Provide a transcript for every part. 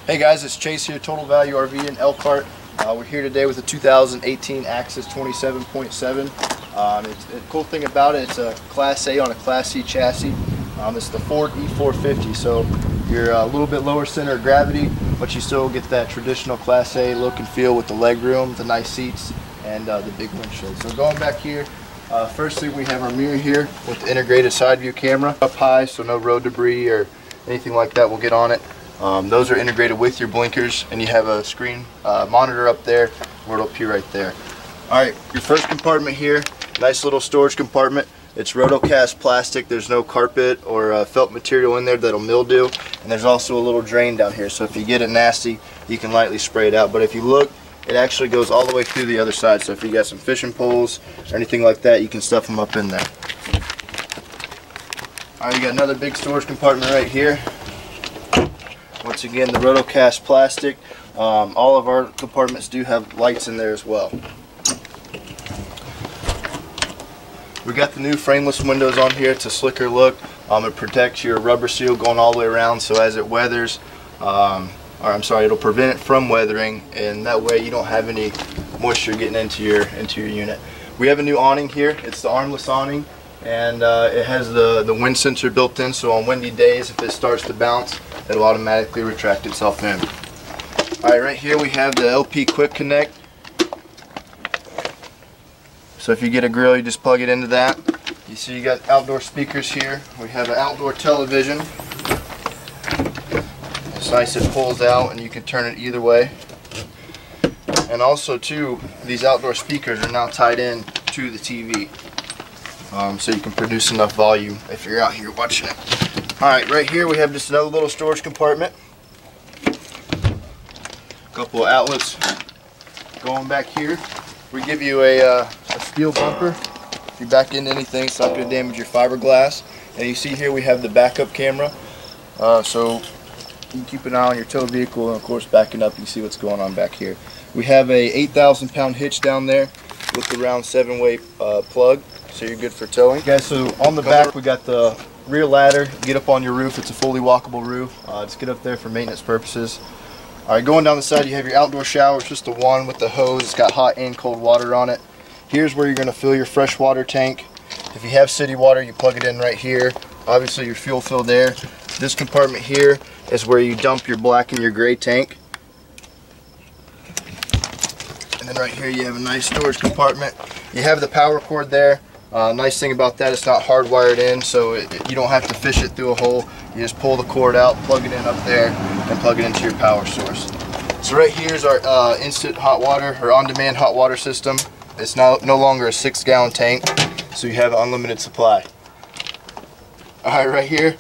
Hey guys, it's Chase here, Total Value RV in Elkhart. We're here today with a 2018 Axis 27.7. The cool thing about it, it's a Class A on a Class C chassis. It's the Ford E450, so you're a little bit lower center of gravity, but you still get that traditional Class A look and feel with the leg room, the nice seats, and the big windshield. So going back here, firstly we have our mirror here with the integrated side view camera up high, so no road debris or anything like that will get on it. Those are integrated with your blinkers, and you have a screen monitor up there where it'll appear right there. Alright, your first compartment here, nice little storage compartment. It's rotocast plastic. There's no carpet or felt material in there that'll mildew, and there's also a little drain down here, so if you get it nasty you can lightly spray it out. But if you look, it actually goes all the way through the other side, so if you got some fishing poles or anything like that, you can stuff them up in there. Alright, you got another big storage compartment right here. Once again, the rotocast plastic. All of our compartments do have lights in there as well. We got the new frameless windows on here. It's a slicker look. It protects your rubber seal going all the way around, so as it weathers, it'll prevent it from weathering, and that way you don't have any moisture getting into your unit. We have a new awning here. It's the armless awning, and it has the wind sensor built in, so on windy days, if it starts to bounce, it'll automatically retract itself in. Alright, right here we have the LP Quick Connect. So if you get a grill, you just plug it into that. You see you got outdoor speakers here. We have an outdoor television. It's nice, it pulls out and you can turn it either way. And also too, these outdoor speakers are now tied in to the TV. So you can produce enough volume if you're out here watching it. Alright, right here we have just another little storage compartment. A couple of outlets. Going back here, we give you a steel bumper. If you back into anything, it's not going to damage your fiberglass. And you see here we have the backup camera. So you can keep an eye on your tow vehicle, and of course backing up you see what's going on back here. We have a 8,000 pound hitch down there with the round 7-way plug, so you're good for towing. Guys, so on the back we got the rear ladder. Get up on your roof. It's a fully walkable roof. Just get up there for maintenance purposes. Alright, going down the side you have your outdoor shower. It's just the one with the hose. It's got hot and cold water on it. Here's where you're going to fill your fresh water tank. If you have city water, you plug it in right here. Obviously your fuel fill there. This compartment here is where you dump your black and your gray tank. And then right here you have a nice storage compartment. You have the power cord there. Nice thing about that, it's not hardwired in, so you don't have to fish it through a hole. You just pull the cord out, plug it in up there, and plug it into your power source. So right here is our instant hot water, or on-demand hot water system. It's no longer a 6-gallon tank, so you have an unlimited supply. Alright, right here,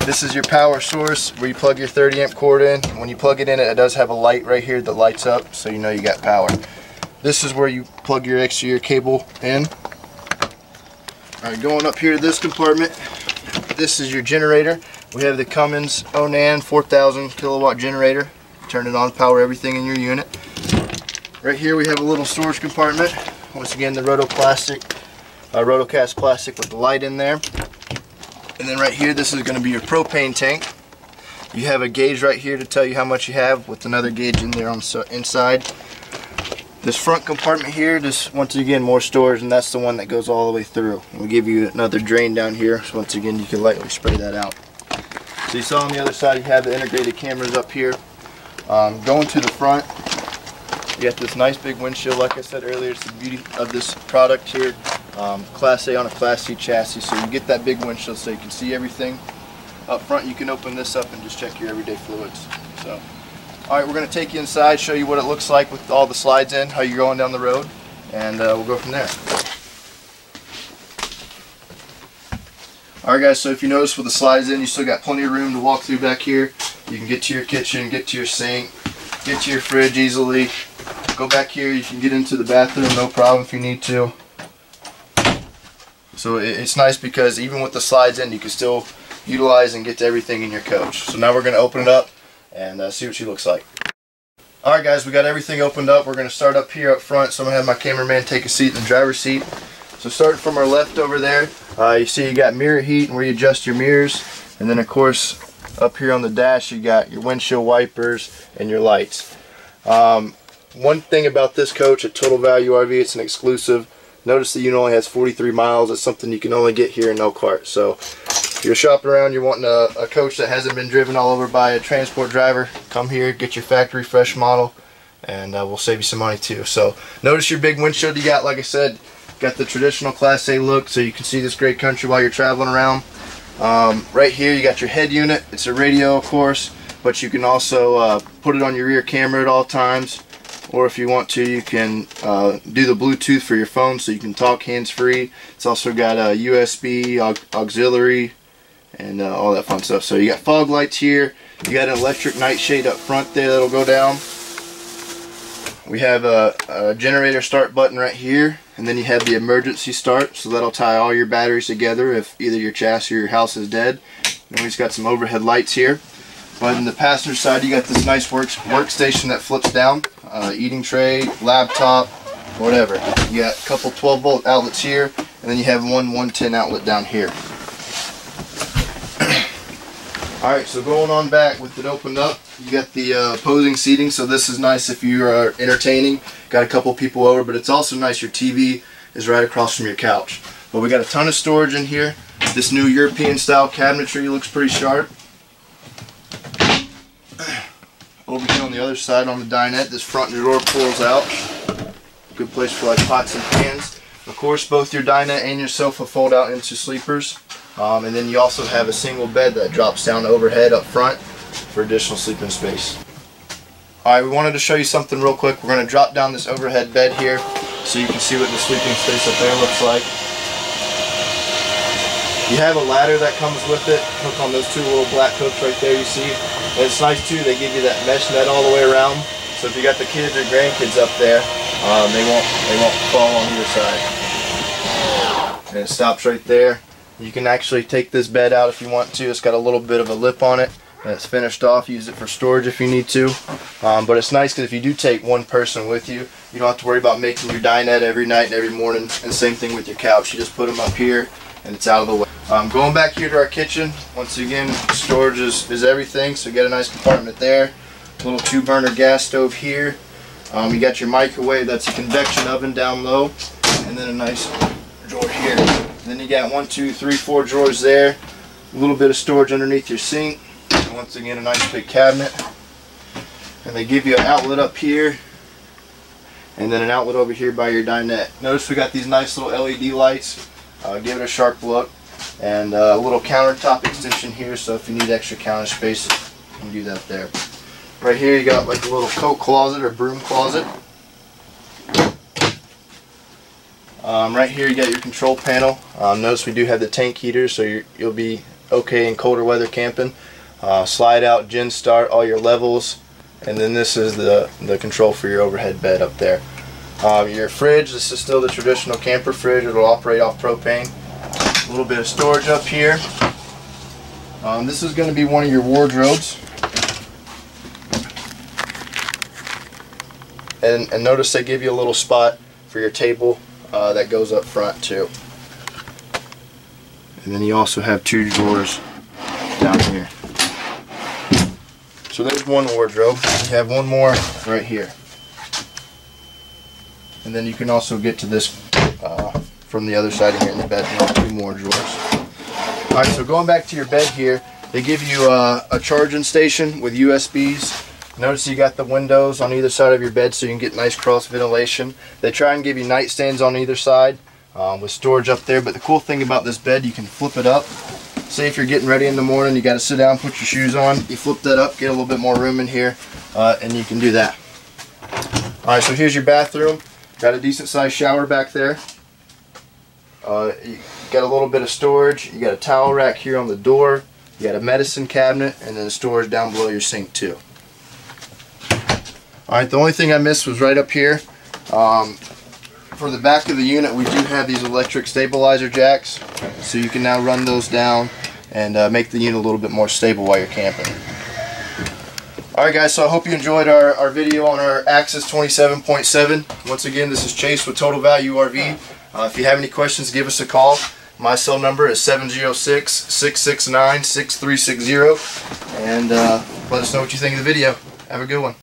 this is your power source where you plug your 30-amp cord in. When you plug it in, it does have a light right here that lights up, so you know you got power. This is where you plug your exterior cable in. Alright, going up here to this compartment, this is your generator. We have the Cummins Awning 4,000 kilowatt generator. Turn it on, power everything in your unit. Right here we have a little storage compartment. Once again, the rotocast plastic with the light in there. And then right here, this is going to be your propane tank. You have a gauge right here to tell you how much you have, with another gauge in there on inside. This front compartment here, just once again more storage, and that's the one that goes all the way through. And we give you another drain down here, so once again you can lightly spray that out. So you saw on the other side you have the integrated cameras up here. Going to the front, you got this nice big windshield. Like I said earlier, it's the beauty of this product here. Class A on a Class C chassis, so you get that big windshield so you can see everything. Up front you can open this up and just check your everyday fluids. So. Alright, we're going to take you inside, show you what it looks like with all the slides in, how you're going down the road, and we'll go from there. Alright guys, so if you notice with the slides in, you still got plenty of room to walk through back here. You can get to your kitchen, get to your sink, get to your fridge easily. Go back here, you can get into the bathroom, no problem if you need to. So it's nice because even with the slides in, you can still utilize and get to everything in your coach. So now we're going to open it up and see what she looks like. Alright guys, we got everything opened up. We're going to start up here up front, so I'm going to have my cameraman take a seat in the driver's seat. So starting from our left over there, you see you got mirror heat and where you adjust your mirrors, and then of course Up here on the dash, you got your windshield wipers and your lights. One thing about this coach at Total Value RV, it's an exclusive. Notice the unit only has 43 miles. It's something you can only get here in Elkhart. So if you're shopping around, you're wanting a coach that hasn't been driven all over by a transport driver, come here, get your factory fresh model, and we'll save you some money too. So notice your big windshield you got, like I said, got the traditional Class A look so you can see this great country while you're traveling around. Right here you got your head unit. It's a radio, of course, but you can also put it on your rear camera at all times, or if you want to, you can do the Bluetooth for your phone so you can talk hands-free. It's also got a USB, auxiliary, and all that fun stuff. So you got fog lights here. You got an electric nightshade up front there that'll go down. We have a generator start button right here, and then you have the emergency start, so that'll tie all your batteries together if either your chassis or your house is dead. And we've got some overhead lights here. But in the passenger side, you got this nice workstation that flips down, eating tray, laptop, whatever. You got a couple 12-volt outlets here, and then you have one 110 outlet down here. Alright, so going on back with it opened up, you got the opposing seating, so this is nice if you are entertaining, got a couple people over, but it's also nice your TV is right across from your couch. But we got a ton of storage in here. This new European style cabinetry looks pretty sharp. Over here on the other side on the dinette, this front drawer pulls out. Good place for like pots and pans. Of course, both your dinette and your sofa fold out into sleepers. And then you also have a single bed that drops down overhead up front for additional sleeping space. Alright, we wanted to show you something real quick. We're going to drop down this overhead bed here so you can see what the sleeping space up there looks like. You have a ladder that comes with it. Hook on those two little black hooks right there you see. And it's nice too, they give you that mesh net all the way around. So if you got the kids or grandkids up there, they won't fall on either side. And it stops right there. You can actually take this bed out if you want to. It's got a little bit of a lip on it, and it's finished off. Use it for storage if you need to. But it's nice because if you do take one person with you, you don't have to worry about making your dinette every night and every morning. And same thing with your couch. You just put them up here, and it's out of the way. Going back here to our kitchen, once again, storage is everything. So you got a nice compartment there. A little 2-burner gas stove here. You got your microwave, that's a convection oven down low, and then a nice drawer here. And then you got 1, 2, 3, 4 drawers there. A little bit of storage underneath your sink. And once again, a nice big cabinet. And they give you an outlet up here, and then an outlet over here by your dinette. Notice we got these nice little LED lights. Give it a sharp look. And a little countertop extension here, so if you need extra counter space, you can do that there. Right here you got like a little coat closet or broom closet. Right here you got your control panel. Notice we do have the tank heater, so you'll be okay in colder weather camping. Slide out, gen start, all your levels, and then this is the control for your overhead bed up there. Your fridge, this is still the traditional camper fridge. It'll operate off propane. A little bit of storage up here. This is going to be one of your wardrobes. And notice they give you a little spot for your table that goes up front too. And then you also have 2 drawers down here. So there's one wardrobe. You have one more right here. And then you can also get to this from the other side of here in the bedroom, 2 more drawers. Alright, so going back to your bed here, they give you a charging station with USBs. Notice you got the windows on either side of your bed so you can get nice cross ventilation. They try and give you nightstands on either side with storage up there, but the cool thing about this bed, you can flip it up. Say if you're getting ready in the morning, you got to sit down, put your shoes on, you flip that up, get a little bit more room in here, and you can do that. Alright, so here's your bathroom. Got a decent sized shower back there. You got a little bit of storage. You got a towel rack here on the door. You got a medicine cabinet, and then storage down below your sink too. Alright, the only thing I missed was right up here. For the back of the unit, we do have these electric stabilizer jacks, so you can now run those down and make the unit a little bit more stable while you're camping. Alright guys, so I hope you enjoyed our video on our Axis 27.7. Once again, this is Chase with Total Value RV. If you have any questions, give us a call. My cell number is 706-669-6360, and let us know what you think of the video. Have a good one.